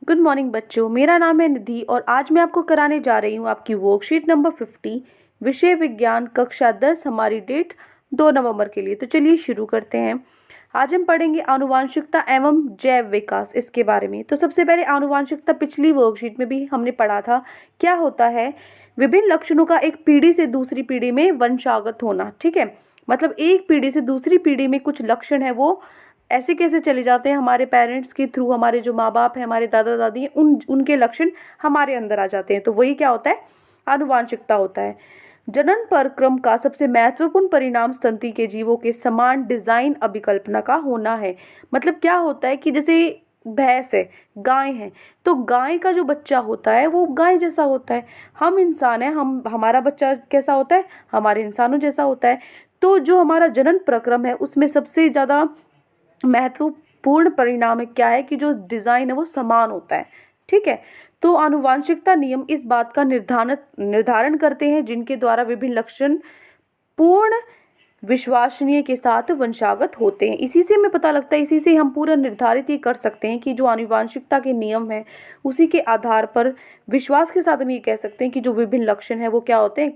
Good morning बच्चों, मेरा नाम है निधि और आज मैं आपको कराने जा रही हूँ आपकी वर्कशीट नंबर 50, विषय विज्ञान, कक्षा 10। हमारी डेट 2 नवंबर के लिए। तो चलिए शुरू करते हैं। आज हम पढ़ेंगे आनुवांशिकता एवं जैव विकास, इसके बारे में। तो सबसे पहले आनुवांशिकता पिछली वर्कशीट में भी हमने पढ़ा था। क्या होता है? विभिन्न लक्षणों का एक पीढ़ी से दूसरी पीढ़ी में वंशागत होना। ठीक है, मतलब एक पीढ़ी से दूसरी पीढ़ी में कुछ लक्षण है वो ऐसे कैसे चले जाते हैं, हमारे पेरेंट्स के थ्रू, हमारे जो माँ बाप हैं, हमारे दादा दादी हैं, उनके लक्षण हमारे अंदर आ जाते हैं। तो वही क्या होता है? आनुवांशिकता होता है। जनन पर क्रम का सबसे महत्वपूर्ण परिणाम स्तनती के जीवों के समान डिजाइन अभिकल्पना का होना है। मतलब क्या होता है कि जैसे भैंस है, गाय है, तो गाय का जो बच्चा होता है वो गाय जैसा होता है। हम इंसान हैं, हमारा बच्चा कैसा होता है? हमारे इंसानों जैसा होता है। तो जो हमारा जनन प्रक्रम है उसमें सबसे ज़्यादा महत्वपूर्ण परिणाम है क्या है कि जो डिज़ाइन है वो समान होता है। ठीक है, तो आनुवांशिकता नियम इस बात का निर्धारण करते हैं जिनके द्वारा विभिन्न लक्षण पूर्ण विश्वसनीय के साथ वंशागत होते हैं। इसी से हमें पता लगता है, इसी से हम पूरा निर्धारित ये कर सकते हैं कि जो आनुवांशिकता के नियम है उसी के आधार पर विश्वास के साथ हम ये कह सकते हैं कि जो विभिन्न लक्षण है वो क्या होते हैं,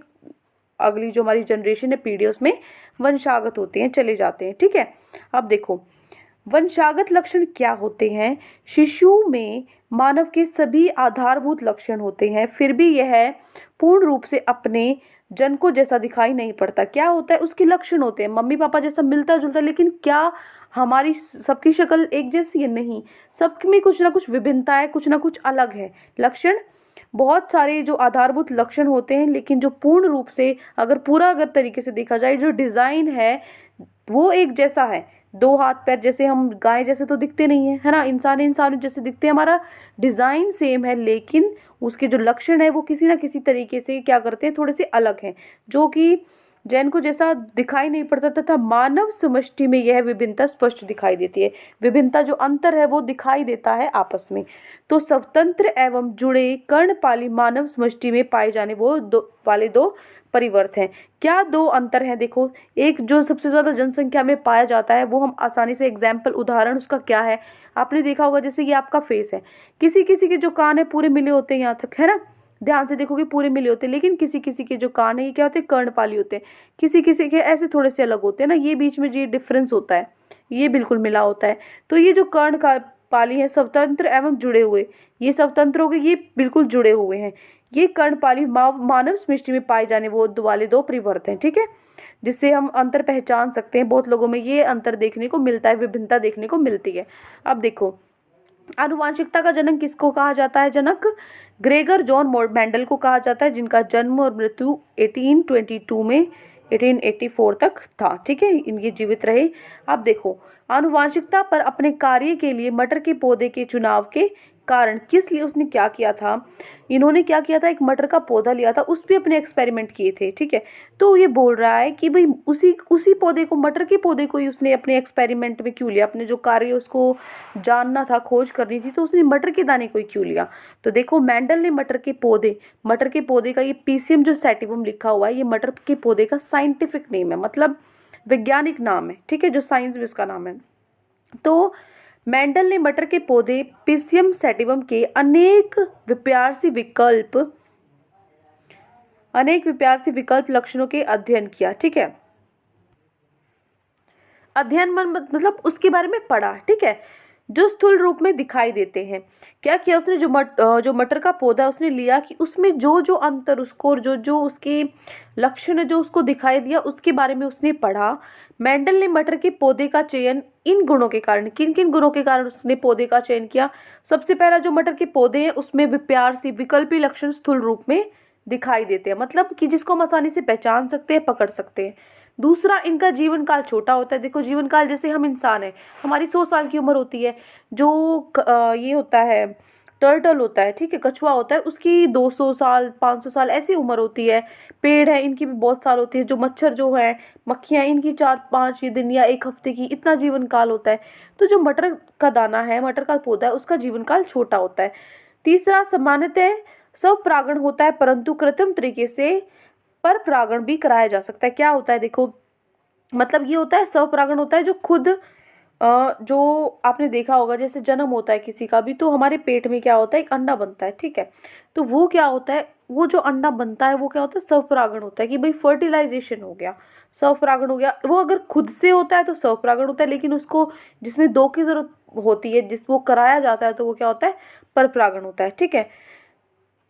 अगली जो हमारी जनरेशन है, पीढ़ी, उसमें वंशागत होते हैं, चले जाते हैं। ठीक है, अब देखो वंशागत लक्षण क्या होते हैं। शिशु में मानव के सभी आधारभूत लक्षण होते हैं, फिर भी यह पूर्ण रूप से अपने जनको जैसा दिखाई नहीं पड़ता। क्या होता है? उसके लक्षण होते हैं मम्मी पापा जैसा, मिलता जुलता, लेकिन क्या हमारी सबकी शक्ल एक जैसी है? नहीं, सब में कुछ ना कुछ विभिन्नता है, कुछ ना कुछ अलग है। लक्षण बहुत सारे जो आधारभूत लक्षण होते हैं, लेकिन जो पूर्ण रूप से अगर तरीके से देखा जाए, जो डिज़ाइन है वो एक जैसा है। दो हाथ पैर जैसे, हम गाय जैसे तो दिखते नहीं है ना, इंसान जैसे दिखते हैं, हमारा डिज़ाइन सेम है, लेकिन उसके जो लक्षण है वो किसी ना किसी तरीके से क्या करते हैं, थोड़े से अलग हैं, जो कि जैन को जैसा दिखाई नहीं पड़ता, तथा मानव समष्टि में यह विभिन्नता स्पष्ट दिखाई देती है। विभिन्नता जो अंतर है वो दिखाई देता है आपस में। तो स्वतंत्र एवं जुड़े कर्णपाली मानव समष्टि में पाए जाने वो दो परिवर्त हैं। क्या दो अंतर हैं? देखो, एक जो सबसे ज़्यादा जनसंख्या में पाया जाता है वो हम आसानी से एग्जाम्पल, उदाहरण उसका क्या है, आपने देखा होगा, जैसे ये आपका फेस है, किसी किसी के जो कान है पूरे मिले होते हैं यहाँ तक, है ना, ध्यान से देखोगे पूरे मिले होते हैं, लेकिन किसी किसी के जो कान है ये क्या होते हैं? कर्णपाली होते हैं। किसी किसी के ऐसे थोड़े से अलग होते हैं ना, ये बीच में जो डिफरेंस होता है ये बिल्कुल मिला होता है। तो ये जो कर्ण का पाली है, स्वतंत्र एवं जुड़े हुए, ये स्वतंत्र हो गए, ये बिल्कुल जुड़े हुए हैं। ये कर्णपाली मानव सृष्टि में पाए जाने वो वाले दो परिवर्त हैं। ठीक है, जिससे हम अंतर पहचान सकते हैं। बहुत लोगों में ये अंतर देखने को मिलता है, विभिन्नता देखने को मिलती है। अब देखो, आनुवांशिकता का जनक किसको कहा जाता है? जनक ग्रेगर जॉन मेंडल को कहा जाता है, जिनका जन्म और मृत्यु 1822 में 1884 तक था। ठीक है, इनके जीवित रहे। अब देखो, आनुवांशिकता पर अपने कार्य के लिए मटर के पौधे के चुनाव के कारण किस लिए उसने क्या किया था, इन्होंने क्या किया था, एक मटर का पौधा लिया था, उस पर अपने एक्सपेरिमेंट किए थे। ठीक है, तो ये बोल रहा है कि भाई उसी उसी पौधे को, मटर के पौधे को ही उसने अपने एक्सपेरिमेंट में क्यों लिया, अपने जो कार्य उसको जानना था, खोज करनी थी, तो उसने मटर के दाने को ही क्यों लिया। तो देखो, मेंडल ने मटर के पौधे का ये पीसियम जो सैटिवम लिखा हुआ है, ये मटर के पौधे का साइंटिफिक नेम है, मतलब वैज्ञानिक नाम है। ठीक है, जो साइंस में उसका नाम है। तो मेंडल ने मटर के पौधे पिसियम सैटिवम के अनेक विप्यारसी विकल्प लक्षणों के अध्ययन किया। ठीक है, अध्ययन मतलब उसके बारे में पढ़ा। ठीक है, जो स्थूल रूप में दिखाई देते हैं। क्या किया उसने, जो मटर का पौधा उसने लिया कि उसमें जो जो अंतर उसको, और जो जो उसके लक्षण है जो उसको दिखाई दिया, उसके बारे में उसने पढ़ा। मेंडल ने मटर के पौधे का चयन इन गुणों के कारण, किन किन गुणों के कारण उसने पौधे का चयन किया? सबसे पहला, जो मटर के पौधे हैं उसमें विप्यारसी विकल्पी लक्षण स्थूल रूप में दिखाई देते हैं, मतलब कि जिसको हम आसानी से पहचान सकते हैं, पकड़ सकते हैं। दूसरा, इनका जीवन काल छोटा होता है। देखो, जीवन काल जैसे हम इंसान हैं, हमारी 100 साल की उम्र होती है। जो ये होता है, टर्टल होता है, ठीक है, कछुआ होता है, उसकी 200 साल 500 साल ऐसी उम्र होती है। पेड़ है, इनकी भी बहुत साल होती है। जो मच्छर जो है, मक्खियाँ, इनकी 4-5 दिन या 1 हफ्ते की, इतना जीवन काल होता है। तो जो मटर का दाना है, मटर का पौधा है, उसका जीवन काल छोटा होता है। तीसरा, सामान्यतः स्वपरागण होता है, परंतु कृत्रिम तरीके से पर परागण भी कराया जा सकता है। क्या होता है? देखो, मतलब ये होता है, स्वपरागण होता है जो खुद जो आपने देखा होगा, जैसे जन्म होता है किसी का भी, तो हमारे पेट में क्या होता है, एक अंडा बनता है, ठीक है। तो वो क्या होता है, वो जो अंडा बनता है वो क्या होता है, स्वपरागण होता है, कि भाई फर्टिलाइजेशन हो गया, स्वपरागण हो गया। वो अगर खुद से होता है तो स्वपरागण होता है, लेकिन उसको जिसमें दो की जरूरत होती है, जिस वो कराया जाता है, तो वो क्या होता है, परपरागण होता है, ठीक है।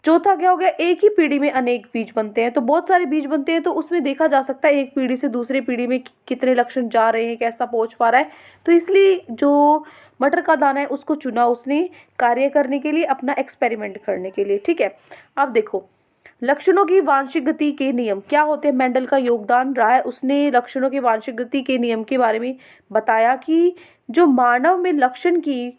चौथा क्या हो गया, एक ही पीढ़ी में अनेक बीज बनते हैं, तो बहुत सारे बीज बनते हैं, तो उसमें देखा जा सकता है एक पीढ़ी से दूसरी पीढ़ी में कितने लक्षण जा रहे हैं, कैसा पहुंच पा रहा है। तो इसलिए जो मटर का दाना है उसको चुना उसने कार्य करने के लिए, अपना एक्सपेरिमेंट करने के लिए, ठीक है। अब देखो, लक्षणों की वांशिक गति के नियम क्या होते हैं, मेंडल का योगदान रहा है, उसने लक्षणों की वांशिक गति के नियम के बारे में बताया कि जो मानव में लक्षण की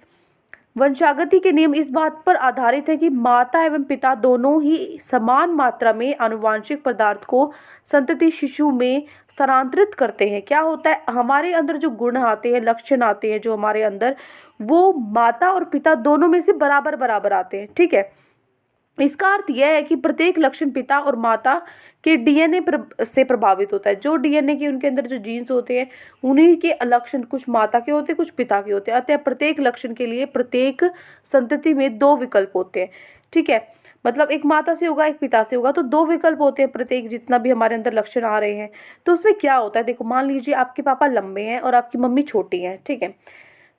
वंशागति के नियम इस बात पर आधारित है कि माता एवं पिता दोनों ही समान मात्रा में आनुवांशिक पदार्थ को संतति शिशु में स्थानांतरित करते हैं। क्या होता है, हमारे अंदर जो गुण आते हैं, लक्षण आते हैं जो हमारे अंदर, वो माता और पिता दोनों में से बराबर बराबर आते हैं, ठीक है। इसका अर्थ यह है कि प्रत्येक लक्षण पिता और माता के डीएनए से प्रभावित होता है। जो डीएनए के उनके अंदर जो जीन्स होते हैं, उन्हीं के लक्षण कुछ माता के होते हैं, कुछ पिता के होते हैं। अतः प्रत्येक लक्षण के लिए प्रत्येक संतति में दो विकल्प होते हैं, ठीक है। मतलब एक माता से होगा, एक पिता से होगा, तो दो विकल्प होते हैं प्रत्येक, जितना भी हमारे अंदर लक्षण आ रहे हैं। तो उसमें क्या होता है, देखो मान लीजिए आपके पापा लंबे हैं और आपकी मम्मी छोटी है, ठीक है।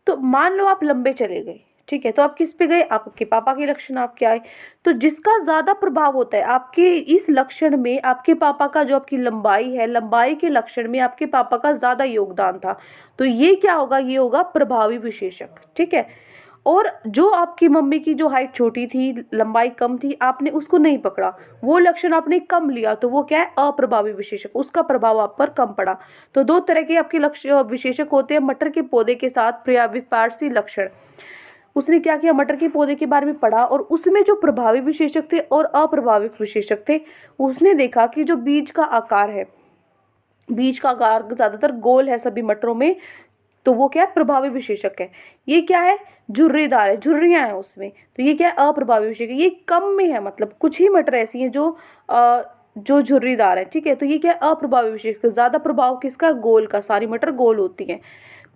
तो मान लो आप लंबे चले गए, ठीक है, तो आप किस पे गए, आपके पापा के लक्षण आपके आए। तो जिसका ज्यादा प्रभाव होता है आपके इस लक्षण में, आपके पापा का जो आपकी लंबाई है, लंबाई के लक्षण में आपके पापा का ज्यादा योगदान था, तो ये क्या होगा, ये होगा प्रभावी विशेषक, ठीक है। और जो आपकी मम्मी की जो हाइट छोटी थी, लंबाई कम थी, आपने उसको नहीं पकड़ा, वो लक्षण आपने कम लिया, तो वो क्या है, अप्रभावी विशेषक, उसका प्रभाव आप पर कम पड़ा। तो दो तरह के आपके लक्ष्य विशेषक होते हैं, मटर के पौधे के साथ विपार्सी लक्षण। उसने क्या किया, मटर के पौधे के बारे में पढ़ा और उसमें जो प्रभावी विशेषक थे और अप्रभावी विशेषक थे, उसने देखा कि जो बीज का आकार है, बीज का आकार ज्यादातर गोल है सभी मटरों में, तो वो क्या है, प्रभावी विशेषक है। ये क्या है, झुर्रीदार है, झुर्रियां हैं उसमें, तो ये क्या है, अप्रभावी विशेषक है। ये कम में है, मतलब कुछ ही मटर ऐसी हैं जो झुर्रीदार है, ठीक है। तो ये क्या है, अप्रभावी विशेषक। ज्यादा प्रभाव किसका, गोल का, सारी मटर गोल होती हैं।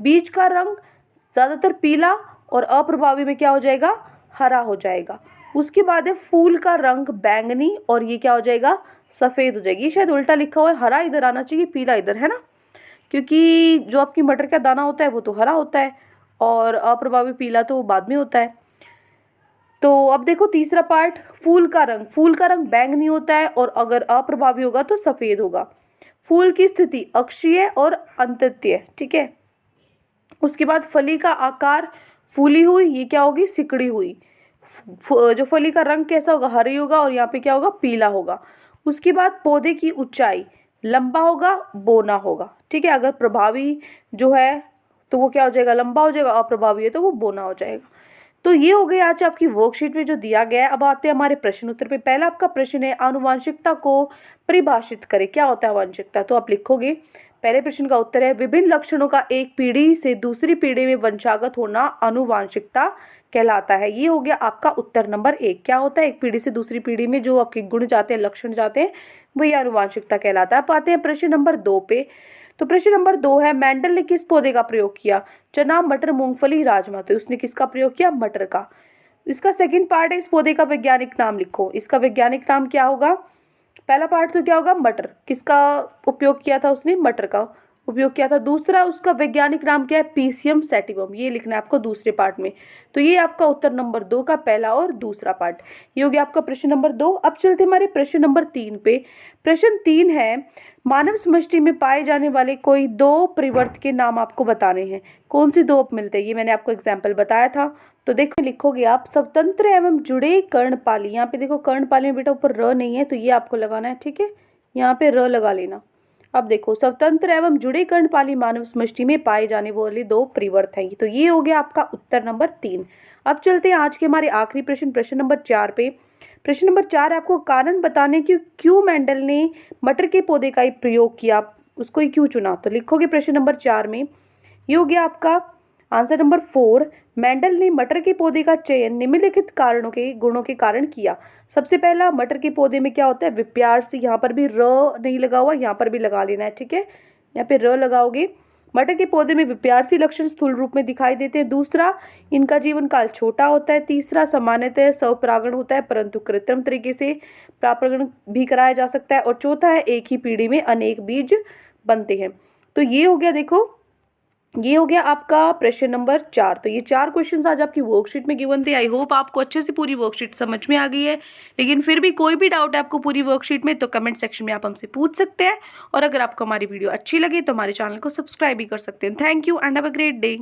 बीज का रंग ज्यादातर पीला और अप्रभावी में क्या हो जाएगा, हरा हो जाएगा। उसके बाद है फूल का रंग बैंगनी और ये क्या हो जाएगा, सफेद हो जाएगी। ये शायद उल्टा लिखा हुआ है, हरा इधर आना चाहिए, पीला इधर, है ना, क्योंकि जो आपकी मटर का दाना होता है वो तो हरा होता है और अप्रभावी पीला तो बाद में होता है। तो अब देखो तीसरा पार्ट, फूल का रंग, फूल का रंग बैंगनी होता है और अगर अप्रभावी होगा तो सफेद होगा। फूल की स्थिति अक्षीय और अंतत्य, ठीक है। उसके बाद फली का आकार, फूली हुई, ये क्या होगी, सिकड़ी हुई। जो फली का रंग कैसा होगा, हरी होगा और यहाँ पे क्या होगा, पीला होगा। उसके बाद पौधे की ऊंचाई, लंबा होगा, बोना होगा, ठीक है। अगर प्रभावी जो है तो वो क्या हो जाएगा, लंबा हो जाएगा, अप्रभावी है तो वो बोना हो जाएगा। तो ये हो गई आज आपकी वर्कशीट में जो दिया गया है। अब आते हैं हमारे प्रश्न उत्तर पे। पहला आपका प्रश्न है, आनुवांशिकता को परिभाषित करें। क्या होता है आनुवांशिकता, तो आप लिखोगे, पहले प्रश्न का उत्तर है, विभिन्न लक्षणों का एक पीढ़ी से दूसरी पीढ़ी में वंशागत होना आनुवांशिकता कहलाता है। ये हो गया आपका उत्तर नंबर 1। क्या होता है, एक पीढ़ी से दूसरी पीढ़ी में जो आपके गुण जाते हैं, लक्षण जाते हैं, वही आनुवांशिकता कहलाता है। अब आते हैं प्रश्न नंबर 2 पे। तो प्रश्न नंबर 2 है, मेंडल ने किस पौधे का प्रयोग किया, चना, मटर, मूंगफली, राजमा। तो उसने किसका प्रयोग किया, मटर का। इसका सेकंड पार्ट है, इस पौधे का वैज्ञानिक नाम लिखो। इसका वैज्ञानिक नाम क्या होगा, पहला पार्ट तो क्या होगा, मटर, किसका उपयोग किया था उसने, मटर का उपयोग किया था। दूसरा उसका वैज्ञानिक नाम क्या है, पीसियम सैटिवम, ये लिखना है आपको दूसरे पार्ट में। तो ये आपका उत्तर नंबर 2 का पहला और दूसरा पार्ट, ये हो गया आपका प्रश्न नंबर 2। अब चलते हमारे प्रश्न नंबर 3 पे। प्रश्न 3 है, मानव समष्टि में पाए जाने वाले कोई दो परिवर्त के नाम आपको बताने हैं। कौन सी दो मिलते हैं, ये मैंने आपको एग्जाम्पल बताया था। तो देखो लिखोगे आप, स्वतंत्र एवं जुड़े कर्णपाली। यहाँ पे देखो कर्णपाली में बेटा ऊपर र नहीं है, तो ये आपको लगाना है, ठीक है, यहाँ पे र लगा लेना। अब देखो, स्वतंत्र एवं जुड़े कर्णपाली मानव समष्टि में पाए जाने वाले दो परिवर्त हैं, तो ये हो गया आपका उत्तर नंबर 3। अब चलते हैं आज के हमारे आखिरी प्रश्न, प्रश्न नंबर 4 पे। प्रश्न नंबर 4 आपको कारण बताने कि क्यों मेंडल ने मटर के पौधे का प्रयोग किया, उसको ही क्यों चुना। तो लिखोगे प्रश्न नंबर 4 में, ये हो गया आपका आंसर नंबर 4। मेंडल ने मटर के पौधे का चयन निम्नलिखित कारणों के गुणों के कारण किया। सबसे पहला, मटर के पौधे में क्या होता है, विप्यार्सी, यहाँ पर भी र नहीं लगा हुआ, यहाँ पर भी लगा लेना है, ठीक है, यहाँ पे र लगाओगे। मटर के पौधे में विप्यारसी लक्षण स्थूल रूप में दिखाई देते हैं। दूसरा, इनका जीवन काल छोटा होता है। तीसरा, सामान्यतः स्वपरागण होता है परंतु कृत्रिम तरीके से परागण भी कराया जा सकता है। और चौथा है, एक ही पीढ़ी में अनेक बीज बनते हैं। तो ये हो गया, देखो ये हो गया आपका प्रश्न नंबर 4। तो ये 4 क्वेश्चंस आज आपकी वर्कशीट में गिवन थे। आई होप आपको अच्छे से पूरी वर्कशीट समझ में आ गई है। लेकिन फिर भी कोई भी डाउट है आपको पूरी वर्कशीट में तो कमेंट सेक्शन में आप हमसे पूछ सकते हैं। और अगर आपको हमारी वीडियो अच्छी लगे तो हमारे चैनल को सब्सक्राइब भी कर सकते हैं। Thank you and have a great day.